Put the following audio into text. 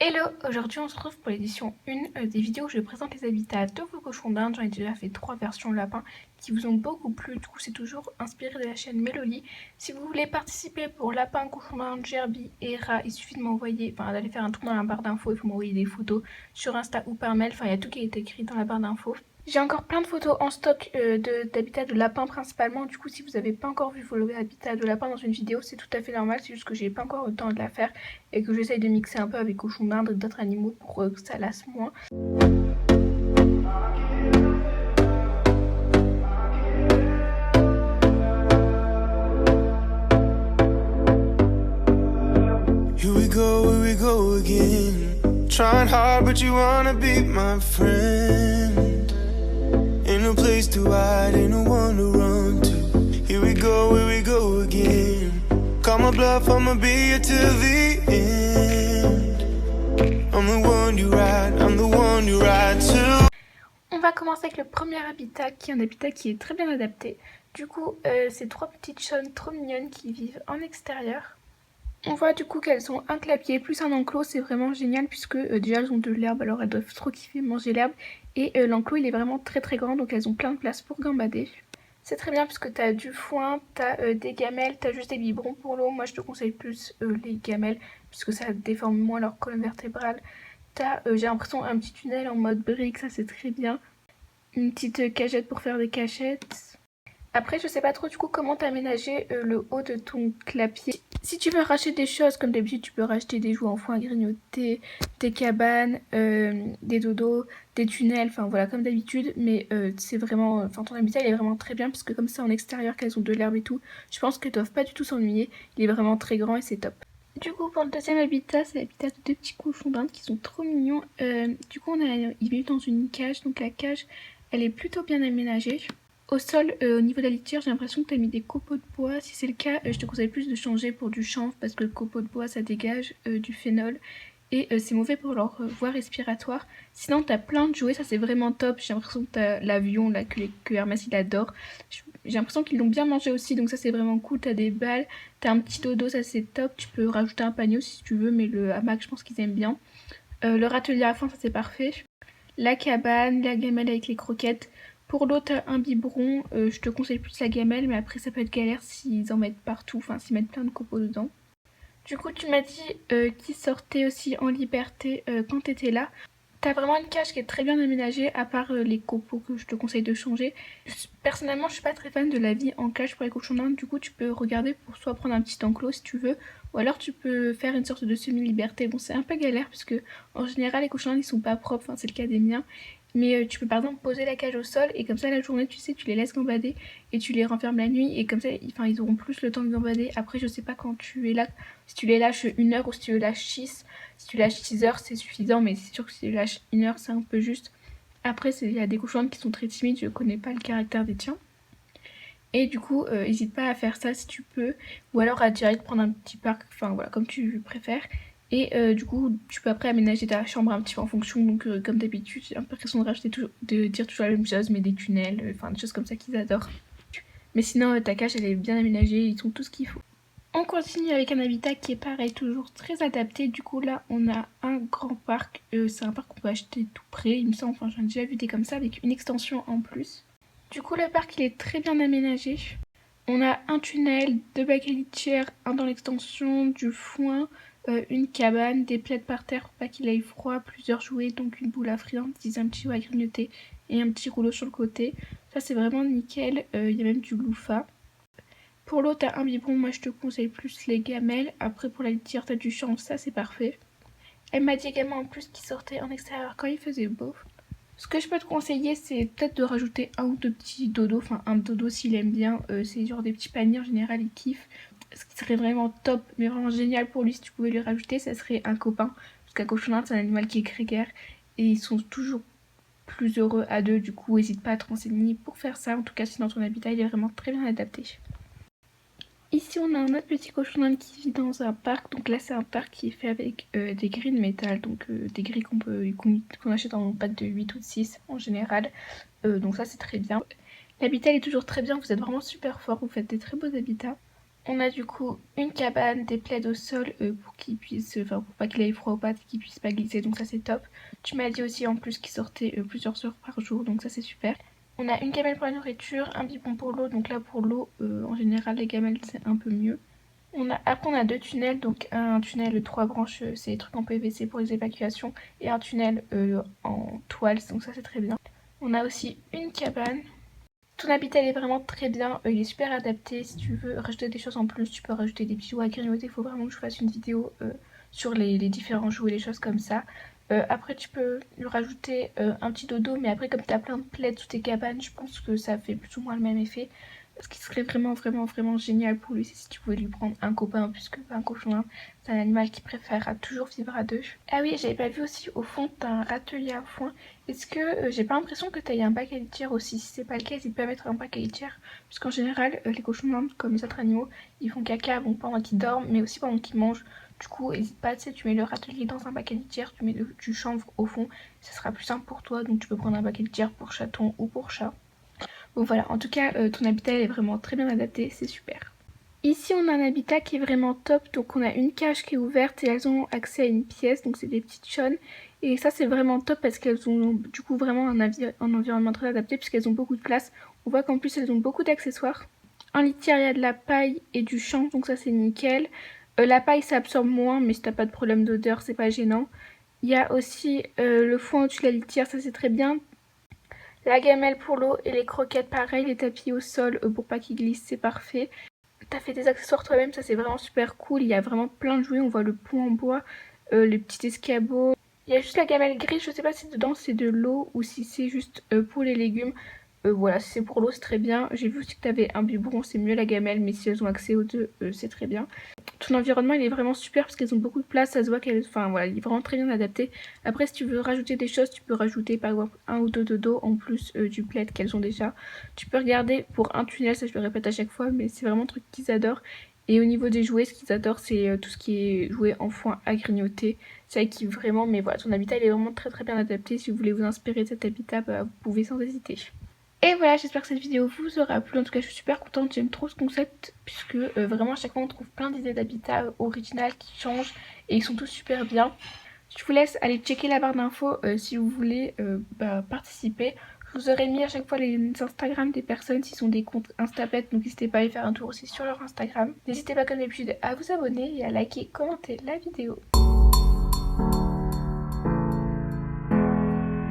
Hello, aujourd'hui on se retrouve pour l'édition 1 des vidéos où je présente les habitats de vos cochons d'Inde. J'en ai déjà fait 3 versions lapin qui vous ont beaucoup plu, du coup c'est toujours inspiré de la chaîne Méloli. Si vous voulez participer pour lapin, cochon d'Inde, gerbil et rat, il suffit de m'envoyer, d'aller faire un tour dans la barre d'infos, il faut m'envoyer des photos sur Insta ou par mail, il y a tout qui est écrit dans la barre d'infos. J'ai encore plein de photos en stock d'habitats de lapin principalement, du coup si vous n'avez pas encore vu vos habitats de lapin dans une vidéo, c'est tout à fait normal, c'est juste que j'ai pas encore le temps de la faire et que j'essaye de mixer un peu avec cochons d'Inde et d'autres animaux pour que ça lasse moins. Here we go again. Trying hard, but you wanna be my friend. Ain't no place to hide, ain't no one to run to. Here we go again. Call my bluff, I'ma be here till the end. I'm the one you ride to. On va commencer avec le premier habitat, qui est un habitat qui est très bien adapté. Du coup, c'est 3 petites chaunes trop mignonnes qui vivent en extérieur. On voit du coup qu'elles ont un clapier plus un enclos, c'est vraiment génial puisque déjà elles ont de l'herbe, alors elles doivent trop kiffer manger l'herbe. Et l'enclos il est vraiment très grand, donc elles ont plein de place pour gambader. C'est très bien puisque t'as du foin, t'as des gamelles, t'as juste des biberons pour l'eau. Moi je te conseille plus les gamelles puisque ça déforme moins leur colonne vertébrale. T'as, j'ai l'impression, un petit tunnel en mode brique, ça c'est très bien. Une petite cagette pour faire des cachettes. Après, je sais pas trop du coup comment t'aménager le haut de ton clapier. Si tu veux racheter des choses, comme d'habitude, tu peux racheter des jouets en foin à grignoter, des cabanes, des dodos, des tunnels, enfin voilà, comme d'habitude. Mais c'est vraiment, ton habitat il est vraiment très bien parce que comme c'est en extérieur, qu'elles ont de l'herbe et tout, je pense qu'elles doivent pas du tout s'ennuyer. Il est vraiment très grand et c'est top. Du coup, pour le deuxième habitat, c'est l'habitat de 2 petits cochons d'Inde qui sont trop mignons. Du coup, ils vivent dans une cage, donc la cage, elle est plutôt bien aménagée. Au sol, au niveau de la litière, j'ai l'impression que tu as mis des copeaux de bois. Si c'est le cas, je te conseille plus de changer pour du chanvre parce que le copeau de bois, ça dégage du phénol. Et c'est mauvais pour leur voie respiratoire. Sinon, tu as plein de jouets, ça c'est vraiment top. J'ai l'impression que tu as l'avion là, que Hermès il adore. J'ai l'impression qu'ils l'ont bien mangé aussi, donc ça c'est vraiment cool. Tu as des balles, tu as un petit dodo, ça c'est top. Tu peux rajouter un panier si tu veux, mais le hamac, je pense qu'ils aiment bien. Le râtelier à foin, ça c'est parfait. La cabane, la gamelle avec les croquettes. Pour l'eau, t'as un biberon, je te conseille plus la gamelle, mais après ça peut être galère s'ils en mettent partout, s'ils mettent plein de copeaux dedans. Du coup, tu m'as dit qu'ils sortaient aussi en liberté quand t'étais là. T'as vraiment une cage qui est très bien aménagée, à part les copeaux que je te conseille de changer. Personnellement, je suis pas très fan de la vie en cage pour les cochons d'Inde, du coup tu peux regarder pour soit prendre un petit enclos si tu veux, ou alors tu peux faire une sorte de semi-liberté. Bon, c'est un peu galère, parce que en général les cochons d'Inde ils sont pas propres, c'est le cas des miens. Mais tu peux par exemple poser la cage au sol et comme ça la journée tu sais tu les laisses gambader et tu les renfermes la nuit et comme ça ils auront plus le temps de gambader. Après je sais pas quand tu es là, si tu les lâches 1 heure ou si tu les lâches 6. Si tu lâches 6 heures c'est suffisant, mais c'est sûr que si tu lâches 1 heure c'est un peu juste. Après il y a des cochons qui sont très timides, je connais pas le caractère des tiens. Et du coup n'hésite pas à faire ça si tu peux, ou alors à direct prendre un petit parc, voilà comme tu préfères. Et du coup, tu peux après aménager ta chambre un petit peu en fonction. Donc, comme d'habitude, j'ai l'impression de dire toujours la même chose, mais des tunnels, des choses comme ça qu'ils adorent. Mais sinon, ta cage, elle est bien aménagée, ils ont tout ce qu'il faut. On continue avec un habitat qui est pareil, toujours très adapté. Du coup, là, on a un grand parc. C'est un parc qu'on peut acheter tout près, il me semble. J'en ai déjà vu des comme ça, avec une extension en plus. Du coup, le parc, il est très bien aménagé. On a un tunnel, 2 bacs à litière, un dans l'extension, du foin, une cabane, des plaids par terre pour pas qu'il aille froid, plusieurs jouets, donc une boule à friandises, un petit jouet à grignoter et un petit rouleau sur le côté. Ça c'est vraiment nickel, il y a même du loufah. Pour l'eau t'as un biberon, moi je te conseille plus les gamelles. Après pour la litière t'as du chanvre, ça c'est parfait. Elle m'a dit également en plus qu'il sortait en extérieur quand il faisait beau. Ce que je peux te conseiller, c'est peut-être de rajouter un ou 2 petits dodos, un dodo s'il aime bien, c'est genre des petits paniers en général, il kiffe. Ce qui serait vraiment top, mais vraiment génial pour lui si tu pouvais lui rajouter, ça serait un copain. Parce qu'un cochon d'Inde c'est un animal qui est grégaire et ils sont toujours plus heureux à deux, du coup n'hésite pas à te renseigner pour faire ça. En tout cas si dans ton habitat il est vraiment très bien adapté. Ici on a un autre petit cochon d'Inde qui vit dans un parc, donc là c'est un parc qui est fait avec des grilles de métal, donc des grilles qu'on achète en pack de 8 ou de 6 en général, donc ça c'est très bien. L'habitat est toujours très bien, vous êtes vraiment super fort, vous faites des très beaux habitats. On a du coup une cabane, des plaids au sol pour qu'ils puissent, enfin pour pas qu'il ait froid aux pattes et qu'ils puissent pas glisser, donc ça c'est top. Tu m'as dit aussi en plus qu'ils sortaient plusieurs heures par jour, donc ça c'est super. On a une gamelle pour la nourriture, un biberon pour l'eau, donc là pour l'eau, en général les gamelles c'est un peu mieux. Après on a deux tunnels, donc un tunnel 3 branches, c'est les trucs en PVC pour les évacuations, et un tunnel en toile, donc ça c'est très bien. On a aussi une cabane. Ton habitat il est vraiment très bien, il est super adapté. Si tu veux rajouter des choses en plus, tu peux rajouter des bijoux à grignoter. Il faut vraiment que je fasse une vidéo sur les différents jouets et les choses comme ça. Après tu peux lui rajouter un petit dodo, mais après comme tu as plein de plaids sous tes cabanes, je pense que ça fait plus ou moins le même effet. Ce qui serait vraiment génial pour lui, c'est si tu pouvais lui prendre un copain, puisque un cochon, c'est un animal qui préférera toujours vivre à deux. Ah oui, j'avais pas vu aussi, au fond, t'as un râtelier à foin. Est-ce que j'ai pas l'impression que t'as un bac à litière aussi? Si c'est pas le cas, n'hésite pas à mettre un bac à litière. Puisqu'en général, les cochons d'Inde, comme les autres animaux, ils font caca bon, pendant qu'ils dorment, mais aussi pendant qu'ils mangent. Du coup, n'hésite pas, tu sais, tu mets le râtelier dans un bac à litière, tu mets du chanvre au fond, ça sera plus simple pour toi. Donc tu peux prendre un bac à litière pour chaton ou pour chat. Bon voilà, en tout cas, ton habitat est vraiment très bien adapté, c'est super. Ici, on a un habitat qui est vraiment top. Donc, on a une cage qui est ouverte et elles ont accès à une pièce. Donc, c'est des petites chonnes. Et ça, c'est vraiment top parce qu'elles ont du coup vraiment un environnement très adapté puisqu'elles ont beaucoup de place. On voit qu'en plus, elles ont beaucoup d'accessoires. En litière, il y a de la paille et du chanvre. Donc, ça, c'est nickel. La paille, ça absorbe moins, mais si t'as pas de problème d'odeur, c'est pas gênant. Il y a aussi le foin au-dessus de la litière. Ça, c'est très bien. La gamelle pour l'eau et les croquettes, pareil. Les tapis au sol pour pas qu'ils glissent, c'est parfait. T'as fait des accessoires toi-même, ça c'est vraiment super cool. Il y a vraiment plein de jouets, on voit le pont en bois, les petits escabeaux. Il y a juste la gamelle grise, je sais pas si dedans c'est de l'eau ou si c'est juste pour les légumes. Voilà, si c'est pour l'eau c'est très bien. J'ai vu aussi que t'avais un biberon, c'est mieux la gamelle, mais si elles ont accès aux deux, c'est très bien. Ton environnement il est vraiment super parce qu'elles ont beaucoup de place, ça se voit qu'elles, enfin voilà, il est vraiment très bien adapté. Après si tu veux rajouter des choses, tu peux rajouter par exemple un ou deux dodos en plus du plaid qu'elles ont déjà. Tu peux regarder pour un tunnel, ça je le répète à chaque fois, mais c'est vraiment un truc qu'ils adorent. Et au niveau des jouets, ce qu'ils adorent c'est tout ce qui est jouet en foin à grignoter. C'est qui vraiment, mais voilà, ton habitat il est vraiment très bien adapté. Si vous voulez vous inspirer de cet habitat, bah, vous pouvez sans hésiter. Et voilà, j'espère que cette vidéo vous aura plu. En tout cas, je suis super contente, j'aime trop ce concept puisque vraiment à chaque fois on trouve plein d'idées d'habitat originales qui changent et ils sont tous super bien. Je vous laisse aller checker la barre d'infos si vous voulez participer. Je vous aurai mis à chaque fois les Instagram des personnes s'ils sont des comptes Instapet, donc n'hésitez pas à aller faire un tour aussi sur leur Instagram. N'hésitez pas comme d'habitude à vous abonner et à liker, commenter la vidéo.